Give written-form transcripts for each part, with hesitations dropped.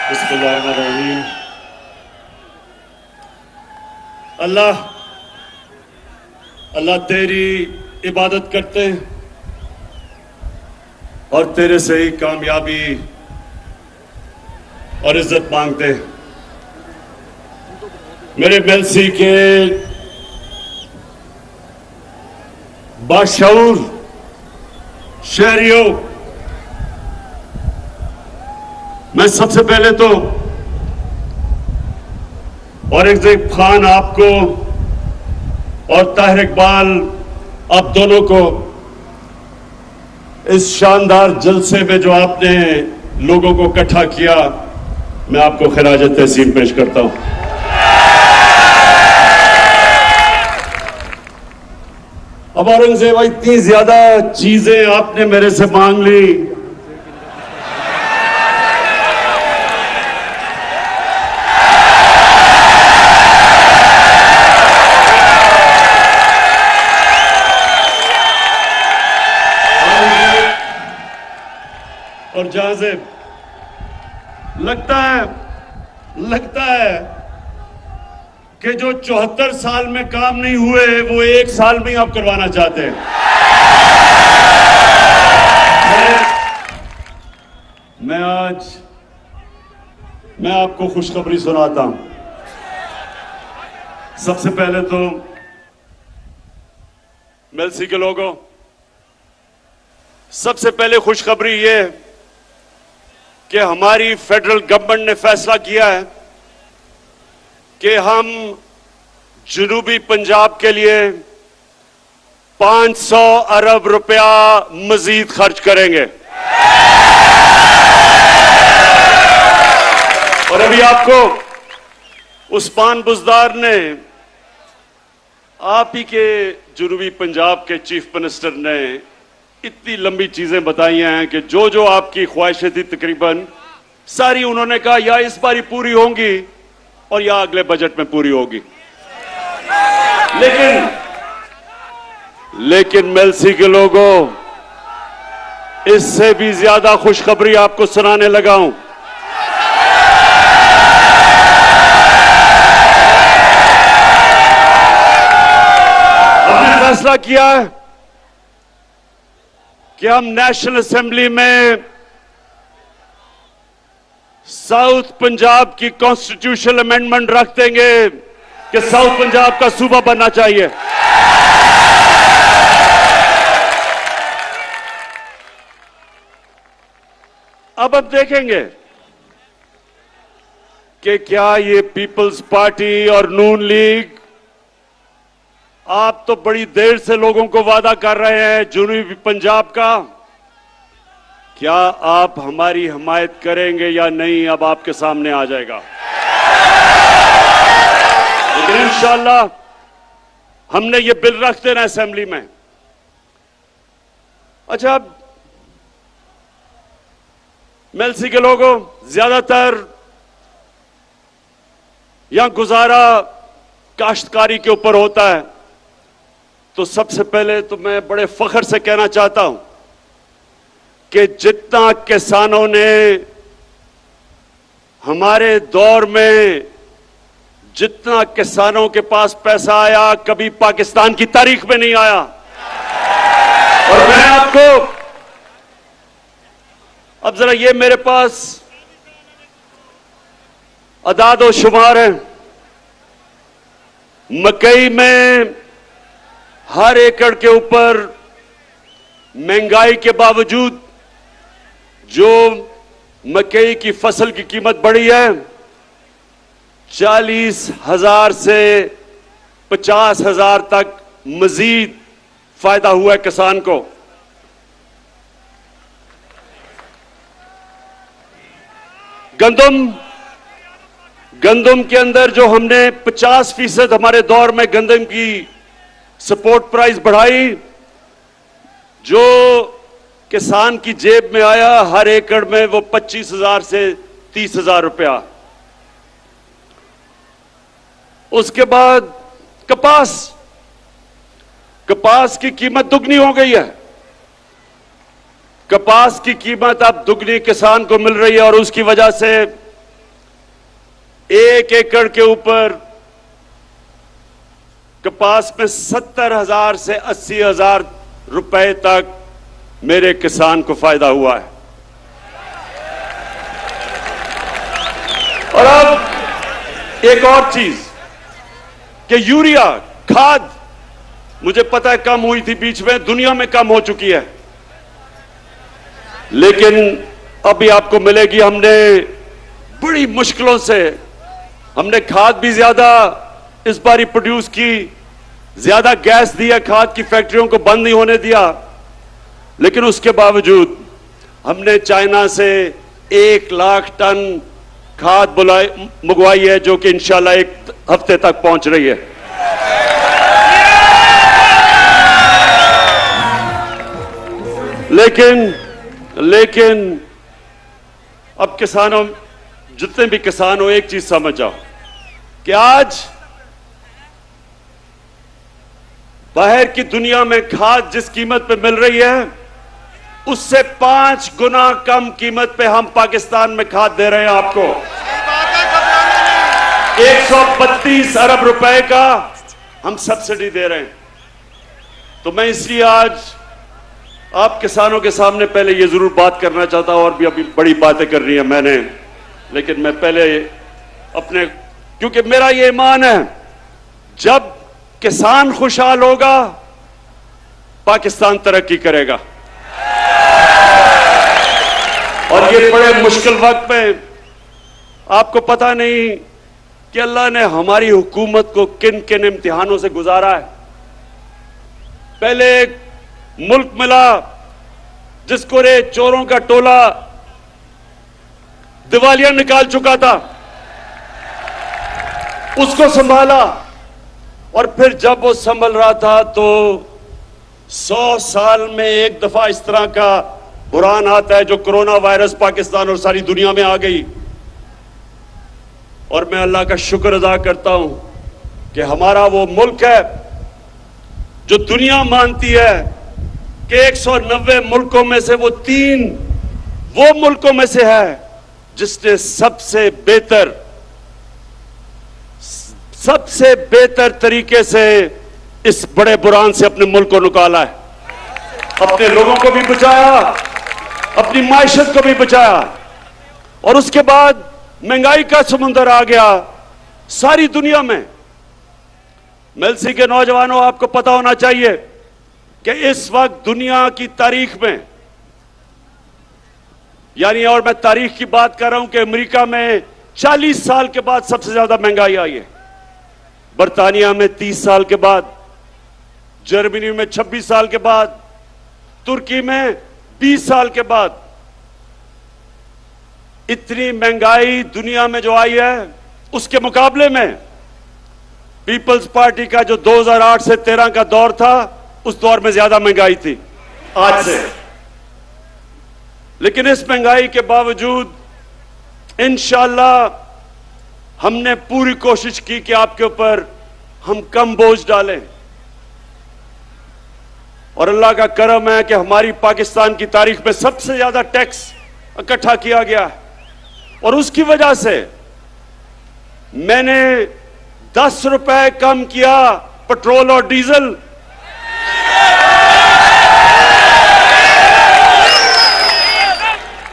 बिस्मिल्लाहिर्रहमानिर्रहीम। अल्लाह अल्लाह तेरी इबादत करते हैं और तेरे से ही कामयाबी और इज्जत मांगते हैं। मेरे मेलसी के बाशऊर शहरियों, मैं सबसे पहले तो औरंगजेब खान आपको और ताहिर इकबाल आप दोनों को इस शानदार जलसे में जो आपने लोगों को इकट्ठा किया, मैं आपको खिराज तहसीन पेश करता हूं। अब औरंगजेब, इतनी ज्यादा चीजें आपने मेरे से मांग ली, और जहां से लगता है कि जो 74 साल में काम नहीं हुए वो 1 साल में ही आप करवाना चाहते हैं। मैं आपको खुशखबरी सुनाता हूं। सबसे पहले तो मेलसी के लोगों, सबसे पहले खुशखबरी ये कि हमारी फेडरल गवर्नमेंट ने फैसला किया है कि हम जनूबी पंजाब के लिए 500 अरब रुपया मजीद खर्च करेंगे। और अभी आपको उस्मान बुज़दार ने, आप ही के जनूबी पंजाब के चीफ मिनिस्टर ने इतनी लंबी चीजें बताई हैं कि जो जो आपकी ख्वाहिशें थी तकरीबन सारी उन्होंने कहा या इस बार ही पूरी होंगी और या अगले बजट में पूरी होगी। लेकिन मेलसी के लोगों, इससे भी ज्यादा खुशखबरी आपको सुनाने लगा हूं। हमने फैसला किया है कि हम नेशनल असेंबली में साउथ पंजाब की कॉन्स्टिट्यूशनल अमेंडमेंट रख देंगे कि साउथ पंजाब का सूबा बनना चाहिए। अब हम देखेंगे कि क्या ये पीपल्स पार्टी और नून लीग, आप तो बड़ी देर से लोगों को वादा कर रहे हैं जनूबी पंजाब का, क्या आप हमारी हिमायत करेंगे या नहीं, अब आपके सामने आ जाएगा। लेकिन इंशाअल्लाह हमने ये बिल रख देना असेंबली में। अच्छा, मेलसी के लोगों, ज्यादातर यहां गुजारा काश्तकारी के ऊपर होता है, तो सबसे पहले तो मैं बड़े फख्र से कहना चाहता हूं कि जितना किसानों ने हमारे दौर में, जितना किसानों के पास पैसा आया कभी पाकिस्तान की तारीख में नहीं आया। और मैं आपको अब जरा, ये मेरे पास अदाद और शुमार है। मकई में हर एकड़ के ऊपर महंगाई के बावजूद जो मकई की फसल की कीमत बढ़ी है, 40,000 से 50,000 तक मजीद फायदा हुआ है किसान को। गंदम के अंदर जो हमने 50% हमारे दौर में गंदम की सपोर्ट प्राइस बढ़ाई, जो किसान की जेब में आया हर एकड़ में वो 25,000 से 30,000 रुपया। उसके बाद कपास की कीमत दुगनी हो गई है। कपास की कीमत अब दुगनी किसान को मिल रही है और उसकी वजह से 1 एकड़ के ऊपर कपास में 70,000 से 80,000 रुपए तक मेरे किसान को फायदा हुआ है। और अब एक और चीज कि यूरिया खाद, मुझे पता है कम हुई थी बीच में, दुनिया में कम हो चुकी है, लेकिन अभी आपको मिलेगी। हमने बड़ी मुश्किलों से हमने खाद भी ज्यादा इस बार ही प्रोड्यूस की, ज्यादा गैस दिया, खाद की फैक्ट्रियों को बंद नहीं होने दिया, लेकिन उसके बावजूद हमने चाइना से 1 लाख टन खाद मंगवाई है, जो कि इंशाल्लाह 1 हफ्ते तक पहुंच रही है। लेकिन अब किसानों, जितने भी किसान हो, एक चीज समझ जाओ कि आज बाहर की दुनिया में खाद जिस कीमत पे मिल रही है, उससे 5 गुना कम कीमत पे हम पाकिस्तान में खाद दे रहे हैं आपको। 132 अरब रुपए का हम सब्सिडी दे रहे हैं। तो मैं इसलिए आज आप किसानों के सामने पहले ये जरूर बात करना चाहता हूं, और भी अभी बड़ी बातें करनी है मैंने, लेकिन मैं पहले अपने, क्योंकि मेरा ये ईमान है, जब किसान खुशहाल होगा पाकिस्तान तरक्की करेगा। और ये बड़े मुश्किल वक्त में आपको पता नहीं कि अल्लाह ने हमारी हुकूमत को किन किन इम्तिहानों से गुजारा है। पहले एक मुल्क मिला जिसको रे चोरों का टोला दिवालिया निकाल चुका था, उसको संभाला, और फिर जब वो संभल रहा था तो 100 साल में एक दफा इस तरह का बुरान आता है जो कोरोना वायरस पाकिस्तान और सारी दुनिया में आ गई। और मैं अल्लाह का शुक्र अदा करता हूं कि हमारा वो मुल्क है जो दुनिया मानती है कि 190 मुल्कों में से वो 3 वो मुल्कों में से है जिसने सबसे बेहतर तरीके से इस बड़े बुरान से अपने मुल्क को निकाला है, अपने लोगों को भी बचाया, अपनी माइशत को भी बचाया। और उसके बाद महंगाई का समुंदर आ गया सारी दुनिया में। मेलसी के नौजवानों, आपको पता होना चाहिए कि इस वक्त दुनिया की तारीख में, यानी, और मैं तारीख की बात कर रहा हूं कि अमेरिका में 40 साल के बाद सबसे ज्यादा महंगाई आई है, बर्तानिया में 30 साल के बाद, जर्मनी में 26 साल के बाद, तुर्की में 20 साल के बाद। इतनी महंगाई दुनिया में जो आई है, उसके मुकाबले में पीपल्स पार्टी का जो 2008 से 13 का दौर था, उस दौर में ज्यादा महंगाई थी आज से। लेकिन इस महंगाई के बावजूद इंशाअल्लाह हमने पूरी कोशिश की कि आपके ऊपर हम कम बोझ डालें, और अल्लाह का करम है कि हमारी पाकिस्तान की तारीख में सबसे ज्यादा टैक्स इकट्ठा किया गया है। और उसकी वजह से मैंने 10 रुपए कम किया पेट्रोल और डीजल,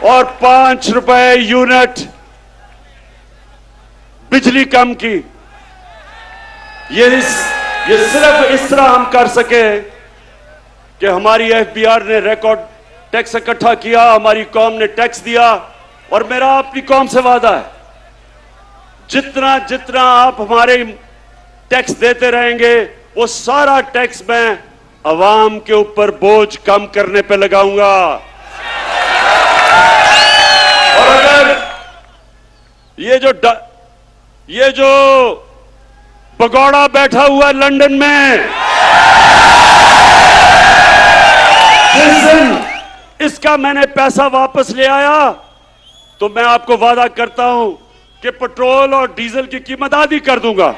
और 5 रुपए यूनिट बिजली कम की। ये सिर्फ इस तरह हम कर सके कि हमारी एफबीआर ने रिकॉर्ड टैक्स इकट्ठा किया, हमारी कौम ने टैक्स दिया, और मेरा अपनी कौम से वादा है, जितना जितना आप हमारे टैक्स देते रहेंगे, वो सारा टैक्स मैं अवाम के ऊपर बोझ कम करने पे लगाऊंगा। और अगर ये जो भगौड़ा बैठा हुआ है लंदन में, जिस दिन इसका मैंने पैसा वापस ले आया, तो मैं आपको वादा करता हूं कि पेट्रोल और डीजल की कीमत आधी कर दूंगा।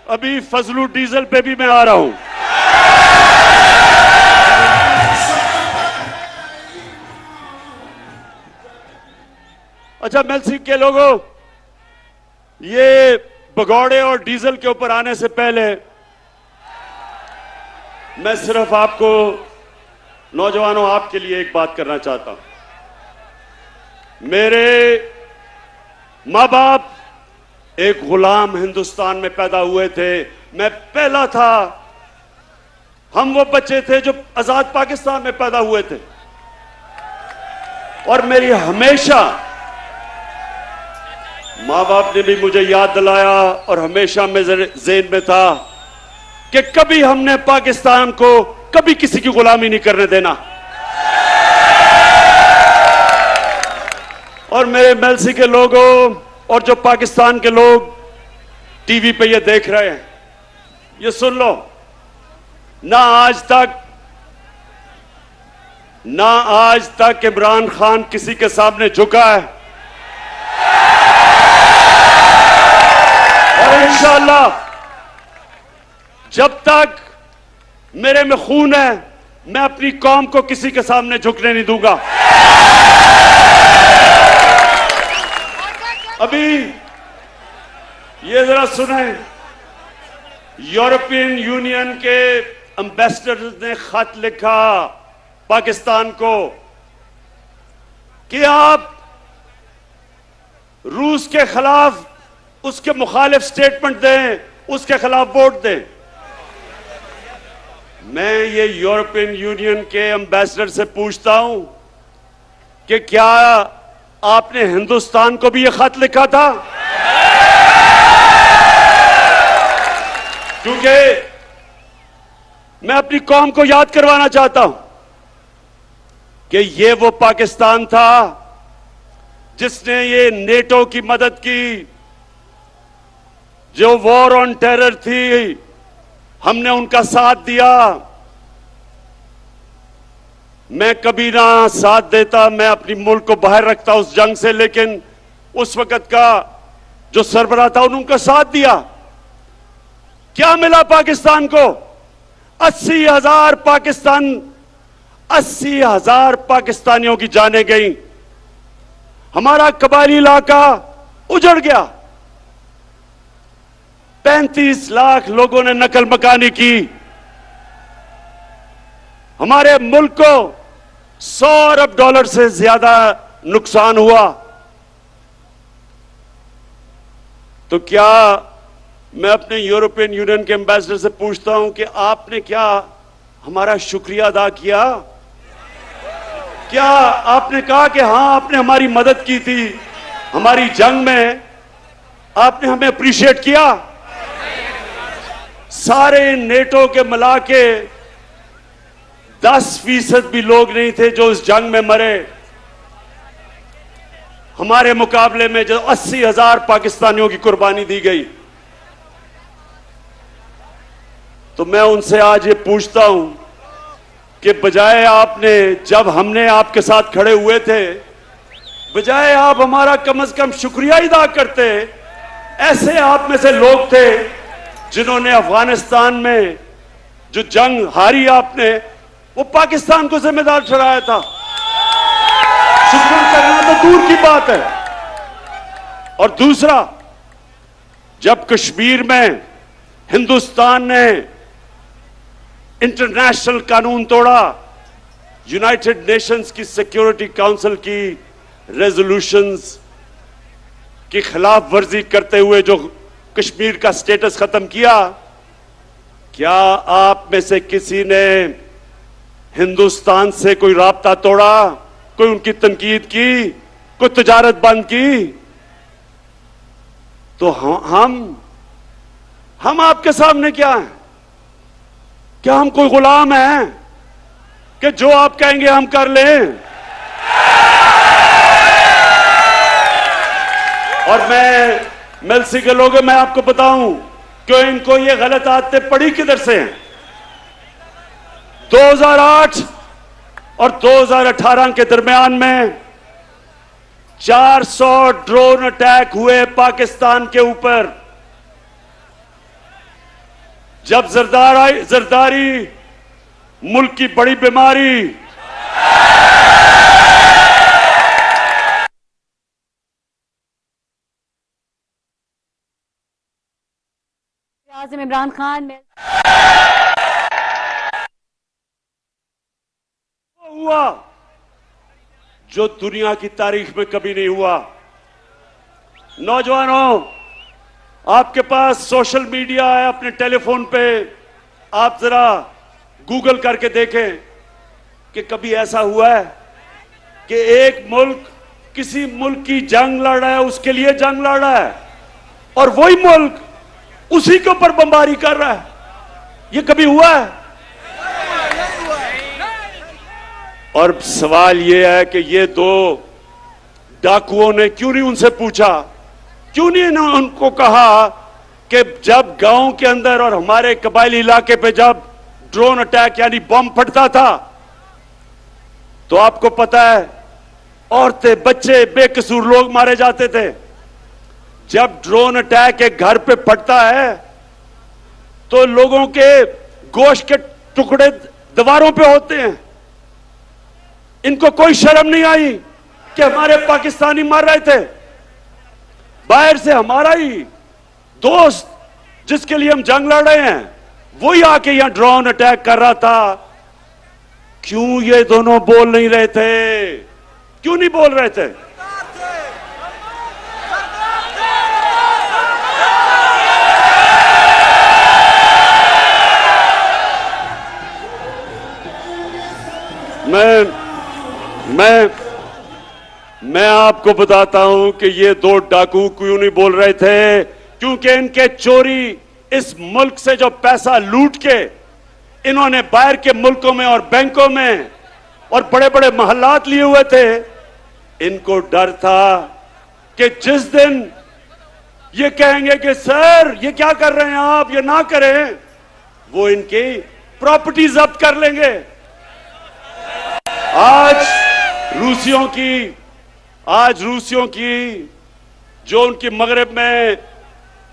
अभी फजलू डीजल पे भी मैं आ रहा हूं। अच्छा, मेलसी के लोगों, ये भगौड़े और डीजल के ऊपर आने से पहले मैं सिर्फ आपको, नौजवानों, आपके लिए एक बात करना चाहता हूं। मेरे मां बाप एक गुलाम हिंदुस्तान में पैदा हुए थे, मैं पहला था। हम वो बच्चे थे जो आजाद पाकिस्तान में पैदा हुए थे। और मेरी हमेशा मां बाप ने भी मुझे याद दिलाया और हमेशा मेरे ज़हन में था कि कभी हमने पाकिस्तान को कभी किसी की गुलामी नहीं करने देना। और मेरे मेलसी के लोगों और जो पाकिस्तान के लोग टीवी पे ये देख रहे हैं, ये सुन लो, ना आज तक इमरान खान किसी के सामने झुका है, और इंशाअल्लाह जब तक मेरे में खून है, मैं अपनी कौम को किसी के सामने झुकने नहीं दूंगा। अभी ये जरा सुने, यूरोपियन यूनियन के एम्बेसडर ने खत लिखा पाकिस्तान को कि आप रूस के खिलाफ उसके मुखालिफ स्टेटमेंट दें, उसके खिलाफ वोट दें। मैं ये यूरोपियन यूनियन के एम्बेसडर से पूछता हूं कि क्या आपने हिंदुस्तान को भी ये खत लिखा था? क्योंकि मैं अपनी कौम को याद करवाना चाहता हूं कि ये वो पाकिस्तान था जिसने ये नेटो की मदद की, जो वॉर ऑन टेरर थी, हमने उनका साथ दिया। मैं कभी ना साथ देता, मैं अपनी मुल्क को बाहर रखता उस जंग से, लेकिन उस वक्त का जो सरबराह था उन्होंने उनका साथ दिया। क्या मिला पाकिस्तान को? 80,000 पाकिस्तानियों की जानें गई, हमारा कबायली इलाका उजड़ गया, 35 लाख लोगों ने नकल मकानी की, हमारे मुल्क को 100 अरब डॉलर से ज्यादा नुकसान हुआ। तो क्या मैं अपने यूरोपियन यूनियन के एम्बेसडर से पूछता हूं कि आपने क्या हमारा शुक्रिया अदा किया? क्या आपने कहा कि हां, आपने हमारी मदद की थी, हमारी जंग में आपने हमें अप्रिशिएट किया? सारे नेटो के मिला के 10% भी लोग नहीं थे जो इस जंग में मरे। हमारे मुकाबले में जो 80,000 पाकिस्तानियों की कुर्बानी दी गई। तो मैं उनसे आज ये पूछता हूं कि बजाय आपने, जब हमने आपके साथ खड़े हुए थे, बजाय आप हमारा कम से कम शुक्रिया अदा करते, ऐसे आप में से लोग थे जिन्होंने अफगानिस्तान में जो जंग हारी आपने, वो पाकिस्तान को जिम्मेदार ठहराया था। शुक्र करना तो दूर की बात है। और दूसरा, जब कश्मीर में हिंदुस्तान ने इंटरनेशनल कानून तोड़ा, यूनाइटेड नेशंस की सिक्योरिटी काउंसिल की रेजोल्यूशंस की खिलाफ वर्जी करते हुए जो कश्मीर का स्टेटस खत्म किया, क्या आप में से किसी ने हिंदुस्तान से कोई राब्ता तोड़ा, कोई उनकी तनकीद की, कोई तिजारत बंद की? तो हम आपके सामने क्या हैं? क्या हम कोई गुलाम हैं कि जो आप कहेंगे हम कर लें? और मैं मेलसी के लोगों, मैं आपको बताऊं कि इनको ये गलत आदतें पड़ी किधर से हैं। 2008 और 2018 के दरमियान में 400 ड्रोन अटैक हुए पाकिस्तान के ऊपर। जब जरदारी मुल्क की बड़ी बीमारी, आज़म इमरान खान में हुआ जो दुनिया की तारीख में कभी नहीं हुआ। नौजवानों, आपके पास सोशल मीडिया है, अपने टेलीफोन पे आप जरा गूगल करके देखें कि कभी ऐसा हुआ है कि एक मुल्क किसी मुल्क की जंग लड़ रहा है, उसके लिए जंग लड़ रहा है, और वही मुल्क उसी के ऊपर बमबारी कर रहा है। ये कभी हुआ है? और सवाल यह है कि ये दो डाकुओं ने क्यों नहीं उनसे पूछा, क्यों नहीं उनको कहा कि जब गांव के अंदर और हमारे कबायली इलाके पे जब ड्रोन अटैक यानी बम फटता था तो आपको पता है औरतें, बच्चे, बेकसूर लोग मारे जाते थे। जब ड्रोन अटैक एक घर पे फटता है तो लोगों के गोश्त के टुकड़े दीवारों पे होते हैं। इनको कोई शर्म नहीं आई कि हमारे पाकिस्तानी मर रहे थे। बाहर से हमारा ही दोस्त जिसके लिए हम जंग लड़ रहे हैं वही आके यहां ड्रोन अटैक कर रहा था। क्यों ये दोनों बोल नहीं रहे थे? क्यों नहीं बोल रहे थे? मैं आपको बताता हूं कि ये दो डाकू क्यों नहीं बोल रहे थे, क्योंकि इनके चोरी इस मुल्क से जो पैसा लूट के इन्होंने बाहर के मुल्कों में और बैंकों में और बड़े बड़े महल्लात लिए हुए थे, इनको डर था कि जिस दिन ये कहेंगे कि सर ये क्या कर रहे हैं आप, ये ना करें, वो इनकी प्रॉपर्टी जब्त कर लेंगे। आज रूसियों की जो उनकी मगरब में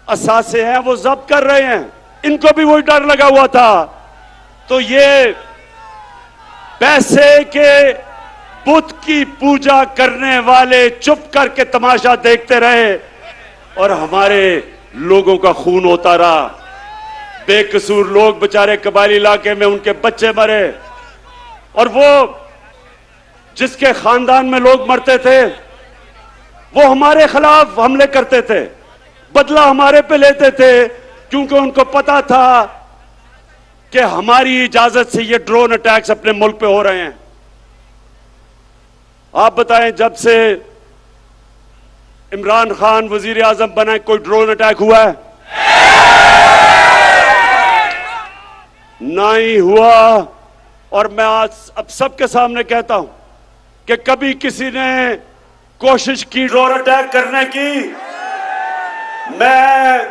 असासे हैं वो जब्त कर रहे हैं। इनको भी वही डर लगा हुआ था। तो ये पैसे के बुत की पूजा करने वाले चुप करके तमाशा देखते रहे और हमारे लोगों का खून होता रहा। बेकसूर लोग बेचारे कबायली इलाके में उनके बच्चे मरे, और वो जिसके खानदान में लोग मरते थे वो हमारे खिलाफ हमले करते थे, बदला हमारे पे लेते थे, क्योंकि उनको पता था कि हमारी इजाजत से ये ड्रोन अटैक्स अपने मुल्क पे हो रहे हैं। आप बताएं, जब से इमरान खान वजीर आजम बना कोई ड्रोन अटैक हुआ है? ना ही हुआ। और मैं आज अब सबके सामने कहता हूं कि कभी किसी ने कोशिश की ड्रोन अटैक करने की, मैं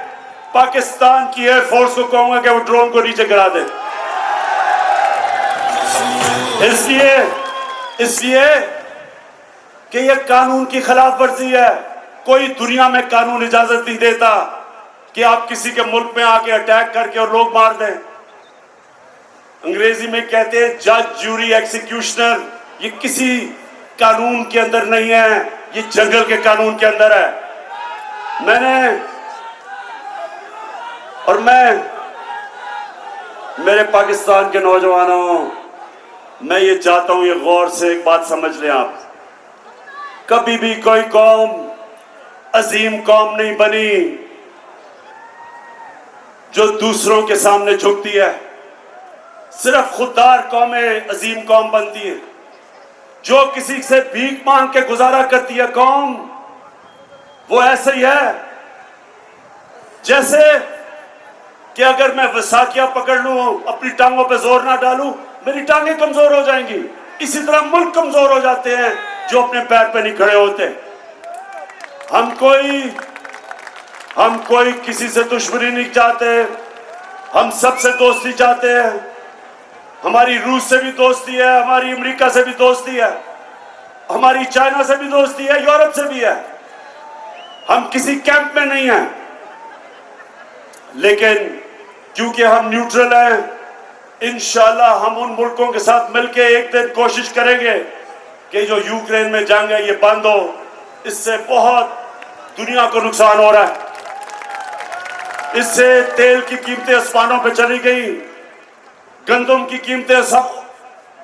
पाकिस्तान की एयरफोर्स को कहूंगा कि वो ड्रोन को नीचे गिरा दे। इसलिए कि यह कानून की खिलाफ वर्जी है। कोई दुनिया में कानून इजाजत नहीं देता कि आप किसी के मुल्क में आके अटैक करके और लोग मार दें। अंग्रेजी में कहते हैं जज, जूरी, एक्सिक्यूशनर। ये किसी कानून के अंदर नहीं है, ये जंगल के कानून के अंदर है। मेरे पाकिस्तान के नौजवानों, मैं ये चाहता हूं, ये गौर से एक बात समझ लें आप। कभी भी कोई कौम अजीम कौम नहीं बनी जो दूसरों के सामने झुकती है। सिर्फ खुददार कौमें अजीम कौम बनती है। जो किसी से भीख मांग के गुजारा करती है कौम, वो ऐसे ही है जैसे कि अगर मैं वसाखिया पकड़ लूं, अपनी टांगों पे जोर ना डालूं, मेरी टांगें कमजोर हो जाएंगी। इसी तरह मुल्क कमजोर हो जाते हैं जो अपने पैर पे नहीं खड़े होते। हम कोई किसी से दुश्मनी नहीं चाहते, हम सबसे दोस्ती चाहते हैं। हमारी रूस से भी दोस्ती है, हमारी अमेरिका से भी दोस्ती है, हमारी चाइना से भी दोस्ती है, यूरोप से भी है। हम किसी कैंप में नहीं हैं। लेकिन क्योंकि हम न्यूट्रल हैं। इंशाल्लाह हम उन मुल्कों के साथ मिलकर एक दिन कोशिश करेंगे कि जो यूक्रेन में जंग है ये बंद हो। इससे बहुत दुनिया को नुकसान हो रहा है। इससे तेल की कीमतें आसमानों पे चली गई, गंदम की कीमतें सब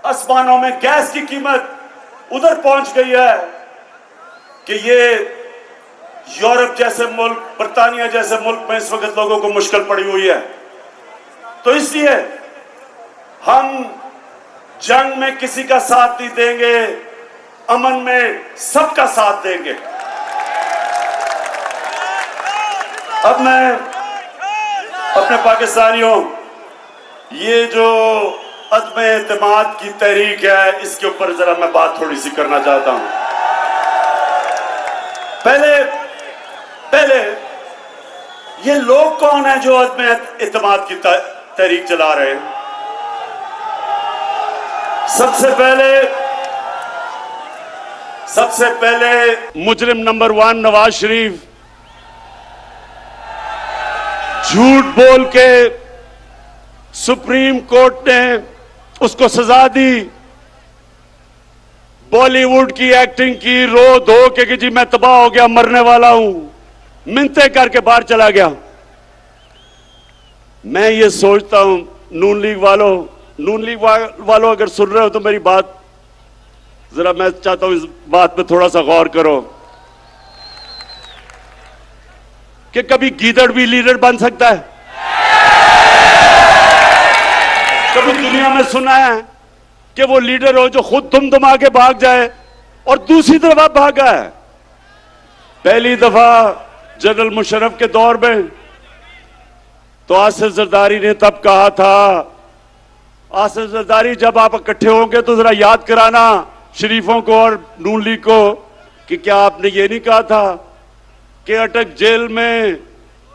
आसमानों में, गैस की कीमत उधर पहुंच गई है कि ये यूरोप जैसे मुल्क, बर्तानिया जैसे मुल्क में इस वक्त लोगों को मुश्किल पड़ी हुई है। तो इसलिए हम जंग में किसी का साथ नहीं देंगे, अमन में सबका साथ देंगे। अब मैं अपने पाकिस्तानियों, ये जो अदम एतमाद की तहरीक है इसके ऊपर जरा मैं बात थोड़ी सी करना चाहता हूं। पहले ये लोग कौन है जो अदम एतमाद की तहरीक चला रहे हैं? सबसे पहले मुजरिम नंबर 1 नवाज शरीफ झूठ बोल के सुप्रीम कोर्ट ने उसको सजा दी। बॉलीवुड की एक्टिंग की, रो धो के कि जी मैं तबाह हो गया, मरने वाला हूं, मिन्नतें करके बाहर चला गया। मैं ये सोचता हूं नून लीग वालों अगर सुन रहे हो तो मेरी बात जरा, मैं चाहता हूं इस बात पे थोड़ा सा गौर करो कि कभी गीदड़ भी लीडर बन सकता है। कभी दुनिया में सुना है कि वो लीडर हो जो खुद दुमदुमा के भाग जाए और दूसरी दफा भागा है? पहली दफा जनरल मुशर्रफ के दौर में तो आसिफ जरदारी ने तब कहा था, आसिफ जरदारी जब आप इकट्ठे होंगे तो जरा याद कराना शरीफों को और नून लीग को कि क्या आपने ये नहीं कहा था कि अटक जेल में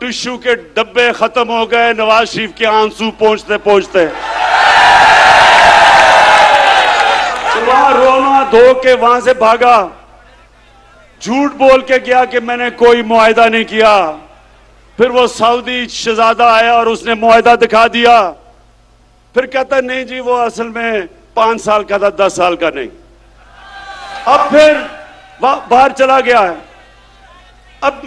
टिश्यू के डब्बे खत्म हो गए नवाज शरीफ के आंसू पहुंचते पहुंचते। तो वहां रोना धो के वहां से भागा, झूठ बोल के गया कि मैंने कोई मुआहिदा नहीं किया। फिर वो सऊदी शहजादा आया और उसने मुआहिदा दिखा दिया। फिर कहता नहीं जी वो असल में 5 साल का था, 10 साल का नहीं। अब फिर बाहर चला गया है। अब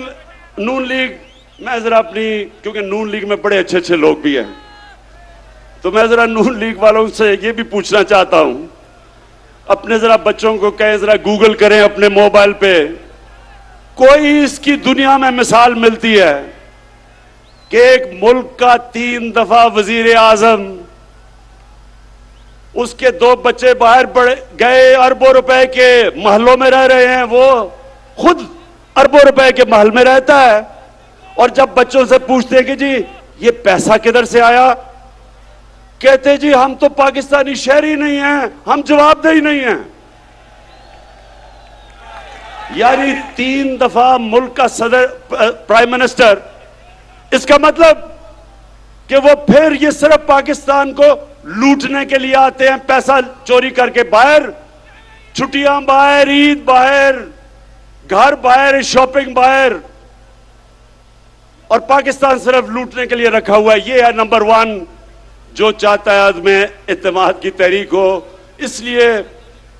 नून लीग, मैं जरा अपनी, क्योंकि नून लीग में बड़े अच्छे अच्छे लोग भी हैं, तो मैं जरा नून लीग वालों से ये भी पूछना चाहता हूं, अपने जरा बच्चों को कहें जरा गूगल करें अपने मोबाइल पे, कोई इसकी दुनिया में मिसाल मिलती है कि एक मुल्क का 3 दफा वजीर आजम, उसके 2 बच्चे बाहर गए, अरबों रुपए के महलों में रह रहे हैं, वो खुद अरबों रुपए के महल में रहता है। और जब बच्चों से पूछते हैं कि जी ये पैसा किधर से आया, कहते जी हम तो पाकिस्तानी शहरी नहीं हैं, हम जवाबदेही नहीं हैं। यानी 3 दफा मुल्क का सदर, प्राइम मिनिस्टर, इसका मतलब कि वो फिर ये सिर्फ पाकिस्तान को लूटने के लिए आते हैं, पैसा चोरी करके बाहर, छुट्टियां बाहर, ईद बाहर, घर बाहर, शॉपिंग बाहर, और पाकिस्तान सिर्फ लूटने के लिए रखा हुआ है। ये है नंबर 1 जो चाहता है अदम एतमाद की तहरीक हो, इसलिए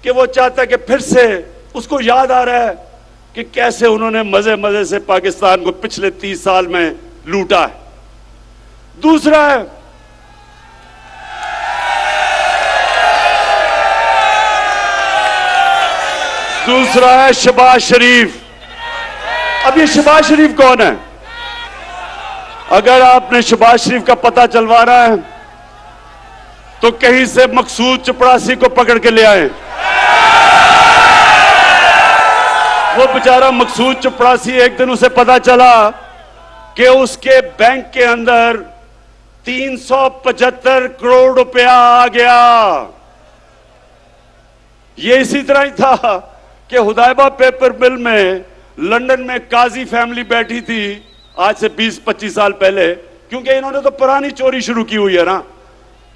कि वो चाहता है कि फिर से उसको याद आ रहा है कि कैसे उन्होंने मजे मजे से पाकिस्तान को पिछले 30 साल में लूटा है। दूसरा है शहबाज शरीफ। अब ये शहबाज शरीफ कौन है? अगर आपने शहबाज शरीफ का पता चलवाना है तो कहीं से मकसूद चपड़ासी को पकड़ के ले आए। वो बेचारा मकसूद चपड़ासी, एक दिन उसे पता चला कि उसके बैंक के अंदर 375 करोड़ रुपया आ गया। ये इसी तरह ही था कि हुदैबा पेपर मिल में लंदन में काजी फैमिली बैठी थी आज से 20-25 साल पहले, क्योंकि इन्होंने तो पुरानी चोरी शुरू की हुई है ना,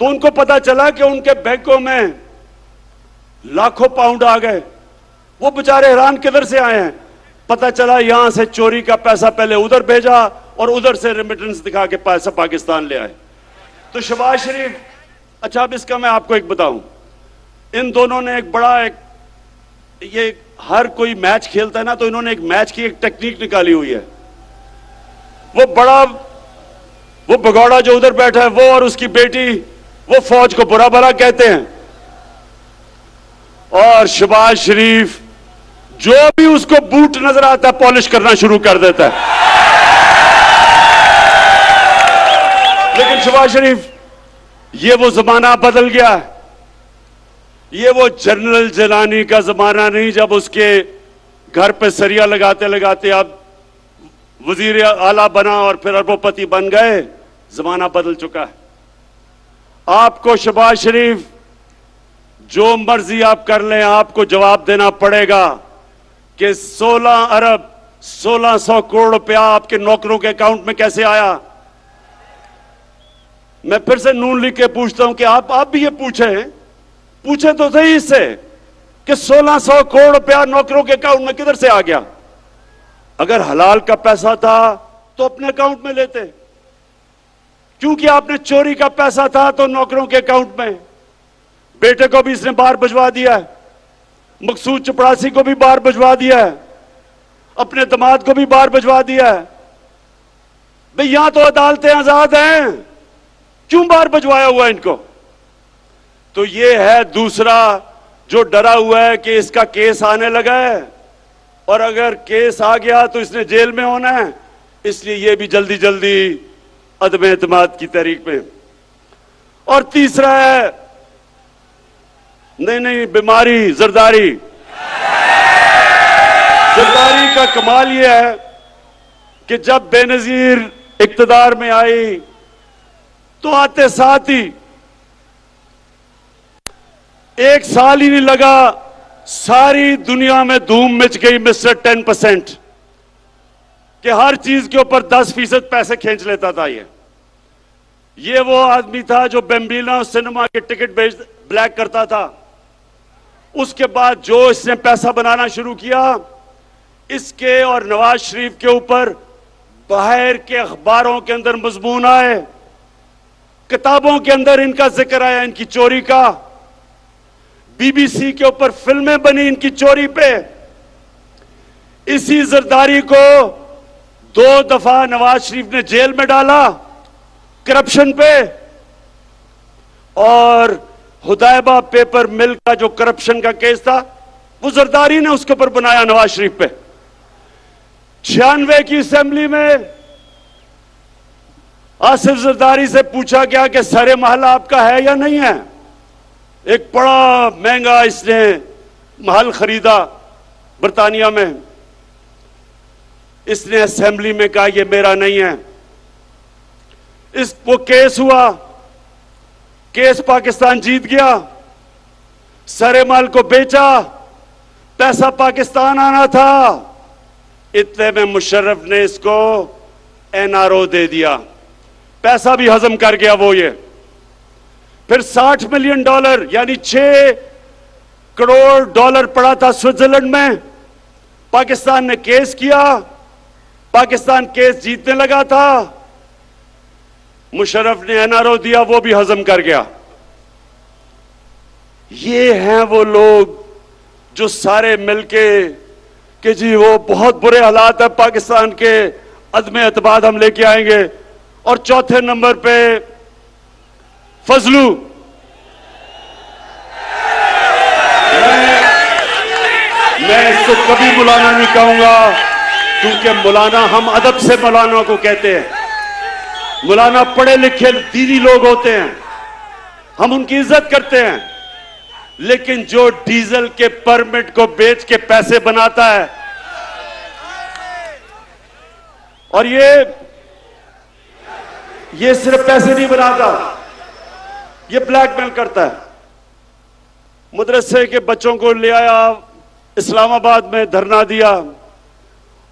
तो उनको पता चला कि उनके बैंकों में लाखों पाउंड आ गए। वो बेचारे हैरान किधर से आए हैं, पता चला यहां से चोरी का पैसा पहले उधर भेजा और उधर से रेमिटेंस दिखा के पैसा पाकिस्तान ले आए। तो शहबाज शरीफ, अच्छा अब इसका मैं आपको एक बताऊं, इन दोनों ने एक बड़ा ये हर कोई मैच खेलता है ना, तो इन्होंने एक मैच की एक टेक्निक निकाली हुई है। वो भगौड़ा जो उधर बैठा है, वो और उसकी बेटी, वो फौज को बुरा भला कहते हैं, और शहबाज शरीफ जो भी उसको बूट नजर आता है पॉलिश करना शुरू कर देता है। लेकिन शहबाज शरीफ, ये वो जमाना बदल गया है। ये वो जनरल जिलानी का जमाना नहीं, जब उसके घर पे सरिया लगाते लगाते अब वजीर आला बना और फिर अरबोपति बन गए। जमाना बदल चुका है। आपको शहबाज शरीफ जो मर्जी आप कर लें, आपको जवाब देना पड़ेगा कि 16 अरब 1600 करोड़ रुपया आपके नौकरों के अकाउंट में कैसे आया। मैं फिर से नून लिख के पूछता हूं कि आप भी ये पूछे तो सही इससे कि 1600 करोड़ रुपया नौकरों के अकाउंट में किधर से आ गया। अगर हलाल का पैसा था तो अपने अकाउंट में लेते, क्योंकि आपने चोरी का पैसा था तो नौकरों के अकाउंट में। बेटे को भी इसने बाहर भिजवा दिया है, मकसूद चपड़ासी को भी बाहर भिजवा दिया है, अपने दामाद को भी बाहर भिजवा दिया है। भाई यहां तो अदालतें आजाद हैं, क्यों बाहर भिजवाया हुआ इनको? तो ये है दूसरा जो डरा हुआ है कि इसका केस आने लगा है, और अगर केस आ गया तो इसने जेल में होना है, इसलिए ये भी जल्दी जल्दी अदम एतमाद की तहरीक में। और तीसरा है नहीं बीमारी, जरदारी। जरदारी का कमाल यह है कि जब बेनजीर इक्तदार में आई तो आते साथ ही एक साल ही नहीं लगा, सारी दुनिया में धूम मच गई मिस्टर 10% कि हर चीज के ऊपर 10% पैसे खींच लेता था। ये वो आदमी था जो बेम्बिना सिनेमा के टिकट ब्लैक करता था। उसके बाद जो इसने पैसा बनाना शुरू किया, इसके और नवाज शरीफ के ऊपर बाहर के अखबारों के अंदर मजमून आए, किताबों के अंदर इनका जिक्र आया, इनकी चोरी का। बीबीसी के ऊपर फिल्में बनी इनकी चोरी पे। इसी जरदारी को 2 दफा नवाज शरीफ ने जेल में डाला करप्शन पे, और हुदैबा पेपर मिल का जो करप्शन का केस था वो जरदारी ने उसके ऊपर बनाया नवाज शरीफ पे। 96 की असेंबली में आसिफ जरदारी से पूछा गया कि सरे महल आपका है या नहीं है। एक बड़ा महंगा इसने महल खरीदा बर्तानिया में। इसने असेंबली में कहा यह मेरा नहीं है। वो केस हुआ, केस पाकिस्तान जीत गया, सरे महल को बेचा, पैसा पाकिस्तान आना था। इतने में मुशर्रफ ने इसको एनआरओ दे दिया, पैसा भी हजम कर गया वो। ये फिर $60 मिलियन यानी $6 करोड़ पड़ा था स्विट्जरलैंड में। पाकिस्तान ने केस किया, पाकिस्तान केस जीतने लगा था, मुशर्रफ ने एनआरओ दिया, वो भी हजम कर गया। ये हैं वो लोग जो सारे मिलके कि जी वो बहुत बुरे हालात है पाकिस्तान के, अदम एतमाद हम लेके आएंगे। और चौथे नंबर पे फजलू। मैं इसको कभी मौलाना नहीं कहूंगा, क्योंकि मौलाना, हम अदब से मौलाना को कहते हैं। मौलाना पढ़े लिखे दीनी लोग होते हैं, हम उनकी इज्जत करते हैं। लेकिन जो डीजल के परमिट को बेच के पैसे बनाता है, और ये सिर्फ पैसे नहीं बनाता, ये ब्लैकमेल करता है। मदरसे के बच्चों को ले आया, इस्लामाबाद में धरना दिया।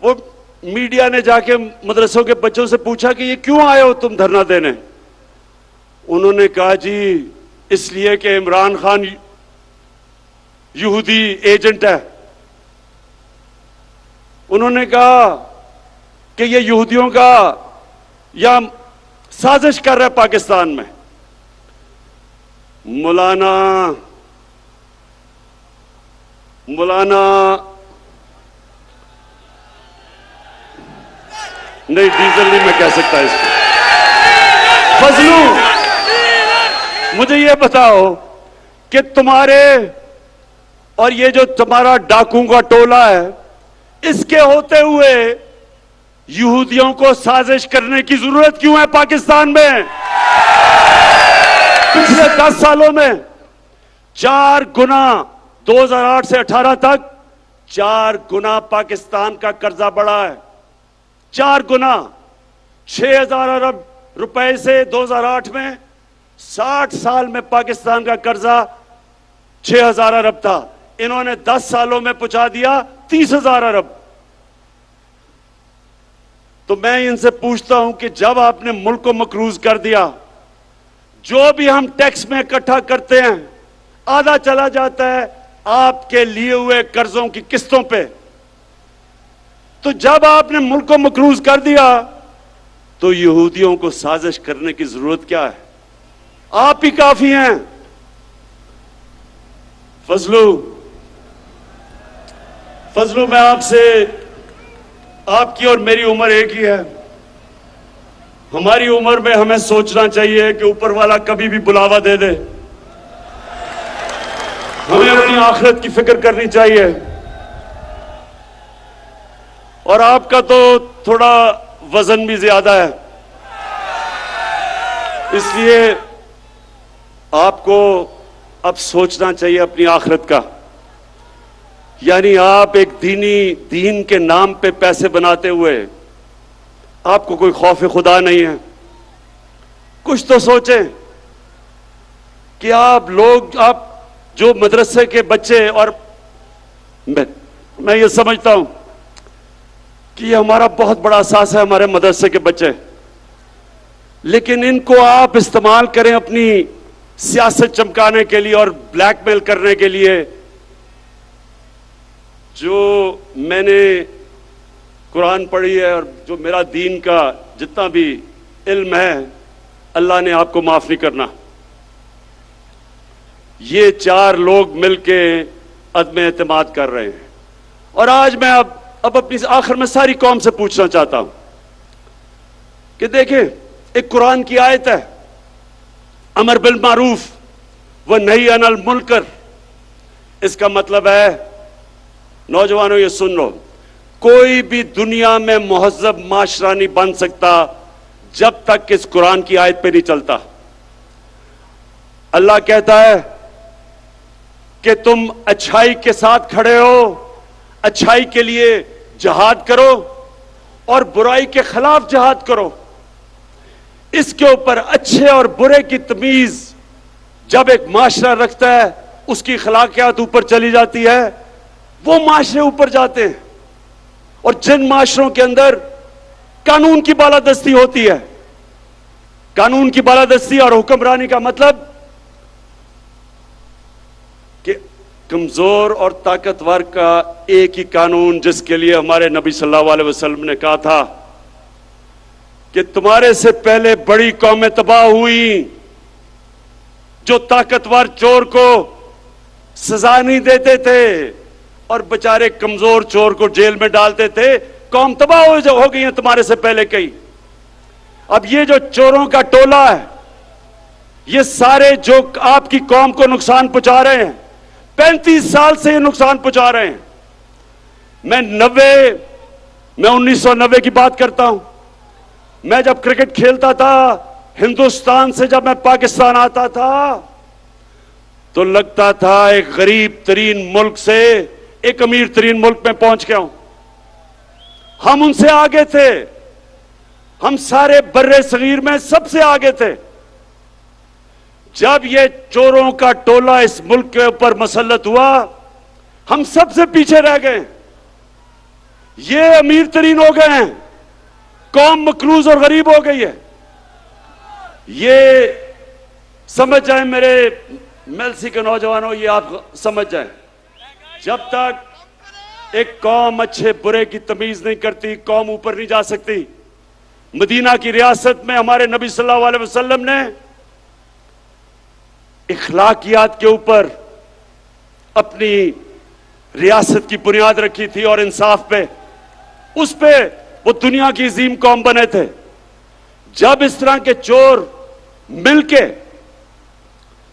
वो मीडिया ने जाके मदरसों के बच्चों से पूछा कि ये क्यों आए हो तुम धरना देने। उन्होंने कहा जी इसलिए कि इमरान खान यहूदी एजेंट है। उन्होंने कहा कि ये यहूदियों का या साजिश कर रहा है पाकिस्तान में। मौलाना नहीं, डीजल नहीं मैं कह सकता इसको। फजलू, मुझे ये बताओ कि तुम्हारे और ये जो तुम्हारा डाकुओं का टोला है, इसके होते हुए यहूदियों को साजिश करने की जरूरत क्यों है पाकिस्तान में? पिछले 10 सालों में 4 गुना, 2008 से 18 तक 4 गुना पाकिस्तान का कर्जा बढ़ा है। 4 गुना, 6,000 अरब रुपए से 2008 में, 60 साल में पाकिस्तान का कर्जा 6,000 अरब था। इन्होंने 10 सालों में पहुंचा दिया 30,000 अरब। तो मैं इनसे पूछता हूं कि जब आपने मुल्क को मकरूज कर दिया, जो भी हम टैक्स में इकट्ठा करते हैं आधा चला जाता है आपके लिए हुए कर्जों की किस्तों पे। तो जब आपने मुल्क को मकरूज कर दिया तो यहूदियों को साजिश करने की जरूरत क्या है? आप ही काफी हैं। फजलू, मैं आपसे, आपकी और मेरी उम्र एक ही है। हमारी उम्र में हमें सोचना चाहिए कि ऊपर वाला कभी भी बुलावा दे दे। हमें अपनी आखिरत की फिक्र करनी चाहिए। और आपका तो थोड़ा वजन भी ज्यादा है, इसलिए आपको अब सोचना चाहिए अपनी आखिरत का। यानी आप एक दीन के नाम पे पैसे बनाते हुए आपको कोई खौफ खुदा नहीं है। कुछ तो सोचें कि आप जो मदरसे के बच्चे, और मैं ये समझता हूं कि ये हमारा बहुत बड़ा एहसास है, हमारे मदरसे के बच्चे, लेकिन इनको आप इस्तेमाल करें अपनी सियासत चमकाने के लिए और ब्लैकमेल करने के लिए। जो मैंने कुरान पढ़ी है और जो मेरा दीन का जितना भी इल्म है, अल्लाह ने आपको माफ नहीं करना। ये 4 लोग मिलके अदम एतमाद कर रहे हैं। और आज मैं अब अपनी आखिर में सारी कौम से पूछना चाहता हूं कि देखें, एक कुरान की आयत है, अमर बिल मारूफ व नही अनिल मुनकर। इसका मतलब है, नौजवानों ये सुन लो, कोई भी दुनिया में मुहज्जब माशरा नहीं बन सकता जब तक इस कुरान की आयत पे नहीं चलता। अल्लाह कहता है कि तुम अच्छाई के साथ खड़े हो, अच्छाई के लिए जिहाद करो और बुराई के खिलाफ जिहाद करो। इसके ऊपर अच्छे और बुरे की तमीज जब एक माशरा रखता है, उसकी अखलाकियात ऊपर चली जाती है, वो माशरे ऊपर जाते हैं। और जिन माशरों के अंदर कानून की बालादस्ती होती है, कानून की बालादस्ती और हुक्मरानी का मतलब कि कमजोर और ताकतवर का एक ही कानून, जिसके लिए हमारे नबी सल्लल्लाहु अलैहि वसल्लम ने कहा था कि तुम्हारे से पहले बड़ी कौमें तबाह हुई जो ताकतवर चोर को सजा नहीं देते थे और बेचारे कमजोर चोर को जेल में डालते थे। कौम तबाह हो गई है तुम्हारे से पहले कई। अब ये जो चोरों का टोला है, ये सारे जो आपकी कौम को नुकसान पहुंचा रहे हैं, 35 साल से ये नुकसान पहुंचा रहे हैं। मैं 1990 की बात करता हूं। मैं जब क्रिकेट खेलता था, हिंदुस्तान से जब मैं पाकिस्तान आता था, तो लगता था एक गरीब तरीन मुल्क से एक अमीर तरीन मुल्क में पहुंच गया हूं। हम उनसे आगे थे, हम सारे बर्रे सगीर में सबसे आगे थे। जब ये चोरों का टोला इस मुल्क के ऊपर मसल्लत हुआ, हम सबसे पीछे रह गए। ये अमीर तरीन हो गए हैं, कौम मकरूज और गरीब हो गई है। ये समझ जाए मेरे मेलसी के नौजवानों, ये आप समझ जाए, जब तक एक कौम अच्छे बुरे की तमीज नहीं करती, कौम ऊपर नहीं जा सकती। मदीना की रियासत में हमारे नबी सल्लल्लाहु अलैहि वसल्लम ने इखलाकियात के ऊपर अपनी रियासत की बुनियाद रखी थी और इंसाफ पे, उस पे वो दुनिया की अजीम कौम बने थे। जब इस तरह के चोर मिलके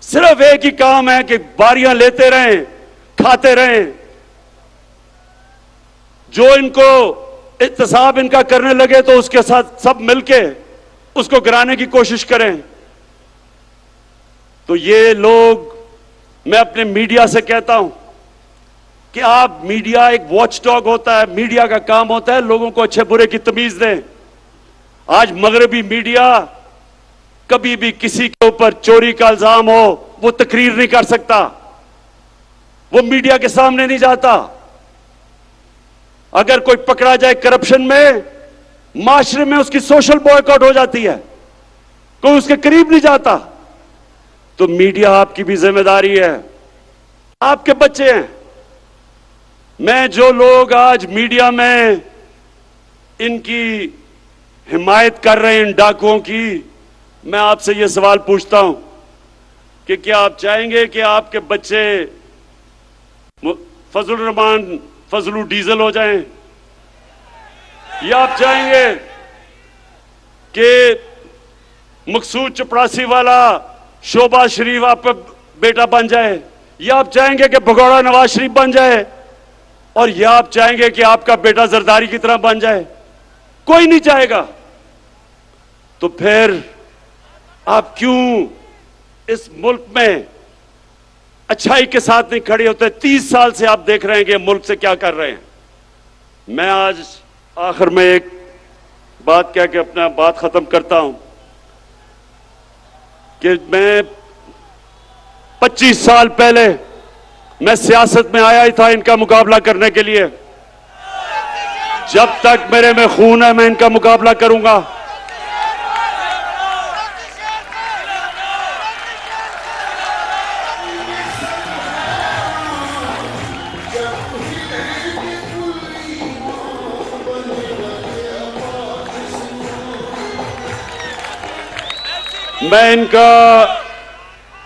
सिर्फ एक ही काम है कि बारियां लेते रहें, खाते रहें, जो इनको इत्तेसाब इनका करने लगे तो उसके साथ सब मिलके उसको गिराने की कोशिश करें, तो ये लोग, मैं अपने मीडिया से कहता हूं कि आप, मीडिया एक वॉचडॉग होता है, मीडिया का काम होता है लोगों को अच्छे बुरे की तमीज दें। आज मगरबी मीडिया कभी भी किसी के ऊपर चोरी का इल्जाम हो वो तकरीर नहीं कर सकता, वो मीडिया के सामने नहीं जाता। अगर कोई पकड़ा जाए करप्शन में, माशरे में उसकी सोशल बॉयकॉट हो जाती है, कोई उसके करीब नहीं जाता। तो मीडिया आपकी भी जिम्मेदारी है, आपके बच्चे हैं। मैं, जो लोग आज मीडिया में इनकी हिमायत कर रहे हैं इन डाकुओं की, मैं आपसे यह सवाल पूछता हूं कि क्या आप चाहेंगे कि आपके बच्चे फजलुर रहमान फजलू डीजल हो जाएं, या आप चाहेंगे कि मकसूद चपरासी वाला शोभा शरीफ आपका बेटा बन जाए, या आप चाहेंगे कि भगोड़ा नवाज शरीफ बन जाए, और या आप चाहेंगे कि आपका बेटा जरदारी की तरह बन जाए? कोई नहीं चाहेगा। तो फिर आप क्यों इस मुल्क में अच्छाई के साथ नहीं खड़े होते? 30 साल से आप देख रहे हैं कि मुल्क से क्या कर रहे हैं। मैं आज आखिर में एक बात कह के अपना बात खत्म करता हूं कि मैं 25 साल पहले मैं सियासत में आया ही था इनका मुकाबला करने के लिए। जब तक मेरे में खून है मैं इनका मुकाबला करूंगा। मैं इनका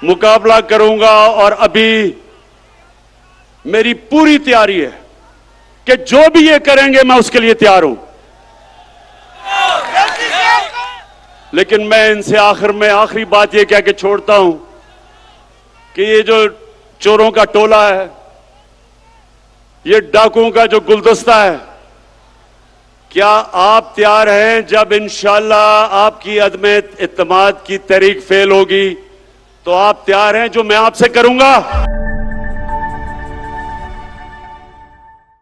मुकाबला करूंगा और अभी मेरी पूरी तैयारी है कि जो भी ये करेंगे मैं उसके लिए तैयार हूं। लेकिन मैं इनसे आखिर में आखिरी बात ये कह के छोड़ता हूं कि ये जो चोरों का टोला है, ये डाकुओं का जो गुलदस्ता है, क्या आप तैयार हैं जब इंशाअल्लाह आपकी अदम इत्तेमाद की तहरीक फेल होगी तो आप तैयार हैं जो मैं आपसे करूंगा?